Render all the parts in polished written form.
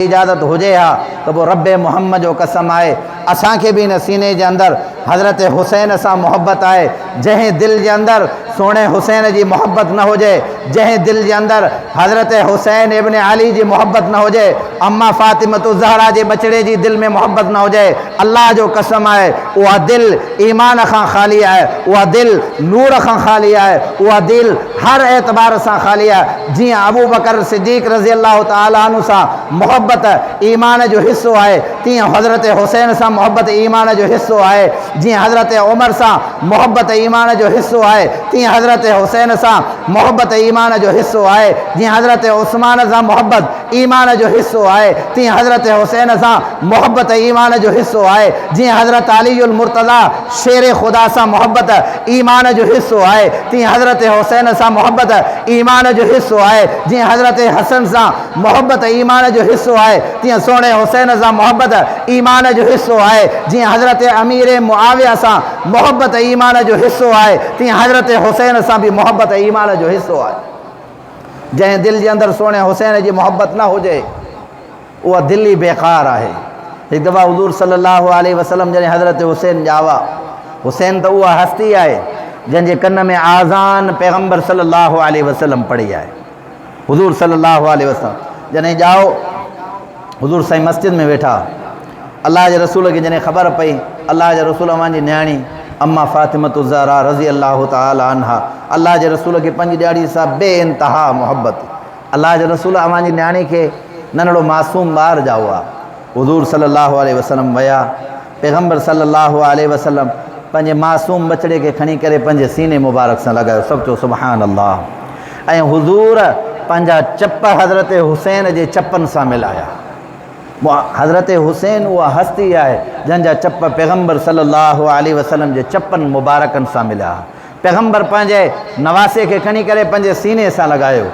इजाज़त हुजे हा तो वो रब मोहम्मद जो कसम आहे असांखे भी इन सीने जे अंदर हज़रत हुसैन सां मोहब्बत आहे। जंहिं दिल जे अंदर सोने हुसैन जी मोहब्बत न हुजे, जंहिं दिल जे अंदर हज़रत हुसैन इब्न अली जी मोहब्बत न हुजे, अम्मा फातिमतु ज़हरा जे बचड़े जी दिल में मोहब्बत न हुजे, अल्लाह जो कसम आहे उहा दिल ईमान खां ख़ाली आहे, उहा दिल नूर खां ख़ाली आहे, उहा दिल हर एतबार सां ख़ाली आहे। जीअं अबू बकर सिद्दीक़ रज़ी अल्लाह तआला अन्हु सां मोहब्बत ईमान जो हिस्सो आहे, तीअं हज़रत हुसैन सां मोहब्बत ईमान जो हिस्सो आहे। जीअं हज़रत उमर सां मोहब्बत ईमान जो हिस्सो आहे, तीअं हज़रत हुसैन सां मोहब्बत ईमान जो हिस्सो आहे। जीअं हज़रत उस्मान सां मोहब्बत ईमान जो हिस्सो आहे, तीअं हज़रत हुसैन सां मोहब्बत ईमान जो हिस्सो आहे। जीअं हज़रत अलीउल मुर्तज़ा शेर ख़ुदा सां मोहब्बत ईमान जो हिस्सो आहे, तीअं हज़रत हुसैन सां मोहब्बत ईमान जो हिस्सो आहे। जीअं हज़रत हसन सां मोहब्बत ईमान जो हिस्सो आहे, तीअं सोने हुसैन सां मोहब्बत ईमान जो हिस्सो आहे। जीअं हज़रत अमीर मुआविया सां मोहब्बत ईमान जो हिस्सो आहे, तीअं हज़रत हुसैन सां भी मोहब्बत ईमान जो हिस्सो आहे। जंहिं दिल जे अंदर सोने हुसैन जी मोहब्बत न हुजे उहा दिल ही बेकार आहे। एक दफ़ा हुज़ूर सल्लल्लाहु अलैहि वसल्लम जॾहिं हज़रत हुसैन ॼावा, हुसैन त उहा हस्ती आहे जंहिंजे कन में आज़ान पैगम्बर सल्लल्लाहु अलैहि वसल्लम पढ़ी आहे। हुज़ूर सल्लल्लाहु अलैहि वसल्लम जॾहिं ॼाओ, हुज़ूर साईं मस्जिद में वेठा, अल्लाह जे रसूल खे जॾहिं ख़बर पई अल्लाह जे रसूल अव्हांजी न्याणी अम्मा फातिमतु ज़हरा रज़ी अल्लाह तआला अन्हा, अल्लाह जे रसूल खे पंहिंजी ॾाॾी सां बेइंतहा मोहब्बत। अल्लाह जे रसूल अव्हांजी न्याणी खे नंढड़ो मासूम ॿार ॼाओ आहे। हुज़ूर सल्लल्लाहु अलैहि वसल्लम विया, पैगम्बर सल्लल्लाहु अलैहि वसल्लम पंहिंजे मासूम बचड़े खे खणी करे पंहिंजे सीने मुबारक सां लॻायो। सभु चओ सुभान अल्लाह। ऐं हुज़ूर पंहिंजा चप हज़रत हुसैन जे चपनि सां मिलाया। हज़रत हुसैन उहा हस्ती आहे जंहिंजा चप पैगम्बर सल्लल्लाहु अलैहि वसल्लम जे चपनि मुबारकनि सां मिलिया। पैगम्बर पंहिंजे नवासे खे खणी करे पंहिंजे सीने सां लॻायो,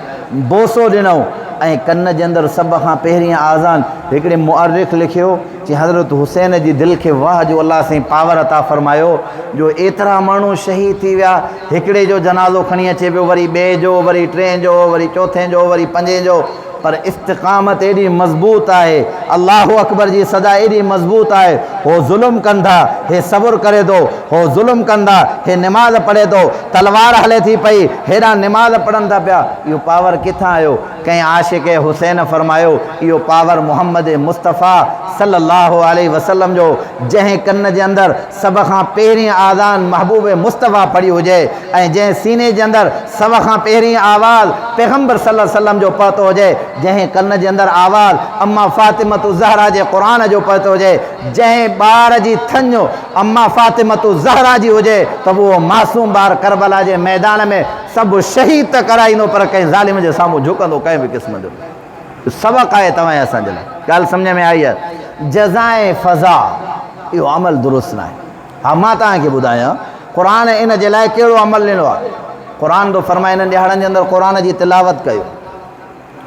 बोसो ॾिनो ऐं कन जे अंदरि सभ खां पहिरीं आज़ान हिकिड़े मुअर्रिख़ लिखियो कि हज़रत हुसैन जी दिलि खे वाह जो अल्लाह साईं पावर अता फ़रमायो जो एतिरा माण्हू शहीद थी विया, हिकिड़े जो जनाज़ो खणी अचे पियो, वरी ॿिए जो, वरी टें जो, वरी चौथे जो, वरी पंजे जो, पर इस्तिक़ामत एॾी मज़बूत आहे, अल्लाहु अकबर जी सदा एॾी मज़बूत आहे। हो ज़ुल्म कंदा, हे सब्र करे थो, हो ज़ुल्म कंदा, हे निमाज़ पढ़े थो, तलवार हले थी पई, हेॾा निमाज़ पढ़नि था पिया। इहो पावर किथां आयो? कंहिं आशिक़ हुसैन फरमायो इहो पावर मुहम्मद मुस्तफ़ा सल्लल्लाहु अलैहि वसल्लम जो, जंहिं कन जे अंदरि सभ खां पहिरीं आज़ान महबूब मुस्तफ़ा पढ़ी हुजे ऐं जंहिं सीने जे अंदरि सभ खां पहिरीं आवाज़ पैगम्बर सल्लल्लाहु अलैहि वसल्लम जो पहुतो हुजे, जंहिं कन जे अंदरि आवाज़ अम्मा फातिमतु ज़हरा जे क़ुरान जो पहुतो हुजे, जंहिं ॿार जी थञ अम्मा फातिमतु ज़हरा जी हुजे त उहो मासूम ॿार करबला जे मैदान में सभु शहीद त कराईंदो पर कंहिं ज़ालिम जे साम्हूं झुकंदो कंहिं बि क़िस्म जो। सबक़ आहे तव्हां असांजे लाइ। ॻाल्हि सम्झ में आई आहे? जज़ाए फ़ज़ा इहो अमल दुरुस्त न आहे। हा, मां तव्हांखे ॿुधायां क़ुरान इन जे लाइ कहिड़ो अमल ॾिनो आहे। क़ुरान थो फरमाए इन्हनि ॾिहाड़नि जे अंदरि क़ुरान जी तिलावत कयो।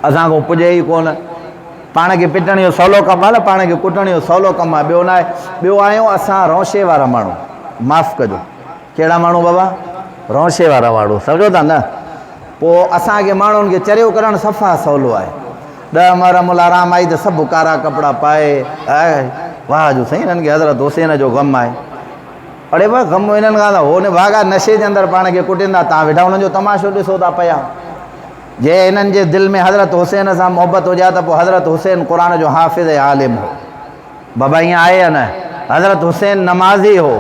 असांखां पुॼे ई कोन, पाण खे पिटण जो सवलो कमु आहे न, पाण खे कुटण जो सवलो कमु आहे, ॿियो न आहे। ॿियो आहियूं असां रौशे वारा माण्हू, माफ़ु कजो, कहिड़ा माण्हू बाबा? रौशे वारा माण्हू, सम्झो था न? पोइ असांखे माण्हुनि खे चरियो करणु सफ़ा सवलो आहे। 10 महरम आराम आई त सभु कारा कपिड़ा पाए, वाह जो साईं हिननि खे हज़रत हुसैन जो ग़म आहे। अड़े वाह, ग़म हिननि खां त हो न भागा नशे जे अंदरि पाण खे कुटींदा, तव्हां वेठा हुननि जो तमाशो ॾिसो था पिया। जे हिननि जे दिलि में हज़रत हुसैन सां मोहबत हुजे त पोइ हज़रत हुसैन क़ुरान जो हाफ़िज़ ऐं आलिम हो। बाबा ईअं आहे या न? हज़रत हुसैन नमाज़ी हो।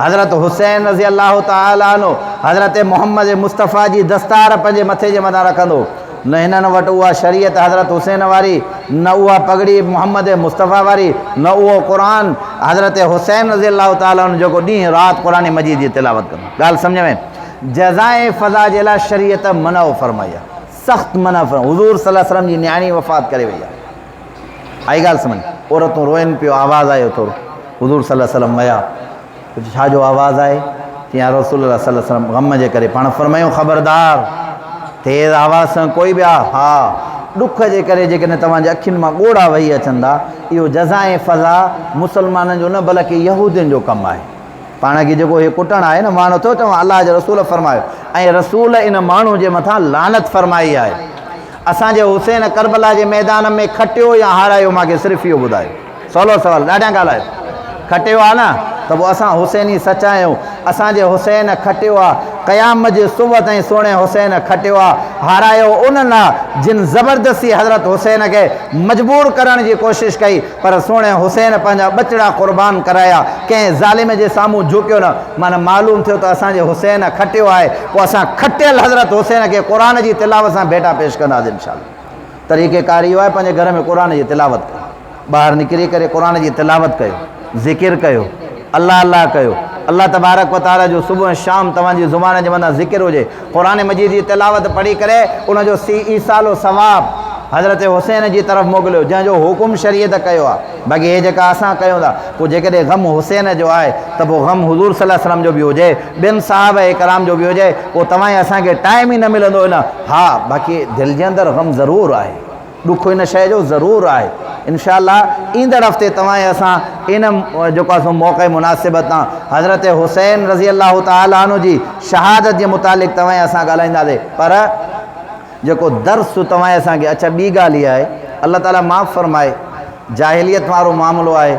हज़रत हुसैन रज़ी अल्लाह तआला अन्हु हज़रत मोहम्मद मुस्तफ़ा जी दस्तार पंहिंजे मथे जे मथां रखंदो। न हिननि वटि उहा शरीयत हज़रत हुसैन वारी, न उहा पगड़ी मोहम्मद मुस्तफ़ा वारी, न उहो क़ुरान हज़रत हुसैन रज़ी अल्लाह तआला अन्हु जेको ॾींहुं राति क़ुरान मजीद जी तिलावत कंदो। ॻाल्हि सम्झ में? जज़ाए फ़ज़ा जे लाइ शरीयत मना फरमाई आहे, सख़्तु मना फरमाई। हुज़ूर सल्लल्लाहु अलैहि वसल्लम जी न्याणी वफ़ात करे वई आहे। आई ॻाल्हि सम्झ? औरतूं रोइनि पियो, आवाज़ु आयो थोरो। हुज़ूर सल्लल्लाहु अलैहि वसल्लम विया, छा जो आवाज़ आहे? तीअं रसूल सल्लल्लाहु अलैहि वसल्लम ग़म जे करे पाण फरमायूं ख़बरदार तेज़ आवाज़ सां कोई ॿिया, हा ॾुख जे करे जेकॾहिं तव्हांजे अखियुनि मां ॻोढ़ा वही अचनि था, इहो जज़ाए फ़ज़ा मुसलमाननि जो न बल्कि यहूदियुनि जो कमु आहे। पाण खे जेको हे कुटणु आहे न, मां नथो चवां, अलाह जो रसूल फरमायो ऐं रसूल इन माण्हू जे मथां लानत फरमाई आहे। असांजे हुसैन करबला जे मैदान में खटियो या हारायो? मूंखे सिर्फ़ु इहो ॿुधायो, सवलो सवाल, ॾाढा ॻाल्हायो। खटियो आहे न, त पोइ असां हुसैनी सचा आहियूं। असांजे हुसैन खटियो आहे, क़याम जे सुबुह ताईं सुहिणे हुसैन खटियो आहे। हारायो उन्हनि आहे जिन ज़बरदस्ती हज़रत हुसैन खे मजबूर करण जी कोशिशि कई, पर सुहिणे हुसैन पंहिंजा ॿचिड़ा क़ुर्बान कराया, कंहिं ज़ालिम जे साम्हूं झुकियो न। माना मालूम थियो त असांजे हुसैन खटियो आहे। पोइ असां खटियल हज़रत हुसैन खे क़ुर जी तिलावत सां भेटा पेश कंदासीं इंशाअल्लाह। तरीक़ेकार इहो आहे, पंहिंजे घर में क़ुर जी तिलावत कयो, ॿाहिरि निकिरी करे क़ुर जी तिलावत कयो, ज़िकिर कयो, अल्लाह अल्लाह कयो। अल्लाह तबारक व तआला जो सुबुह शाम तव्हांजी ज़ुबान जे मथां ज़िकिर हुजे। क़ुर मजीद जी तिलावत पढ़ी करे उनजो ईसालो सवाब हज़रत हुसैन जी तरफ़ मोकिलियो, जंहिंजो हुकुम शरीयत कयो आहे। बाक़ी हे जेका असां कयूं था, पोइ जेकॾहिं गम हुसैन जो आहे त पोइ गम हुज़ूर सल्लल्लाहु अलैहि वसल्लम जो बि हुजे, ॿियनि साहब इकराम जो बि हुजे। पोइ तव्हां असांखे टाइम ई न मिलंदो इन। हा, बाक़ी दिलि जे अंदरि गम ज़रूरु आहे, ॾुख इन शइ जो ज़रूरु आहे। इंशाअल्लाह ईंदड़ हफ़्ते तव्हां असां इन जेको आहे मौक़े मुनासिबत तां हज़रत हुसैन रज़ी अल्लाह तआला अन्हु जी शहादत जे मुतालिक़ तव्हां असां ॻाल्हाईंदासीं। पर जेको दर्स तव्हां असांखे, अच्छा ॿी ॻाल्हि इहा आहे, अल्लाह ताला माफ़ फ़रमाए, जाहिलियत वारो मामिलो आहे।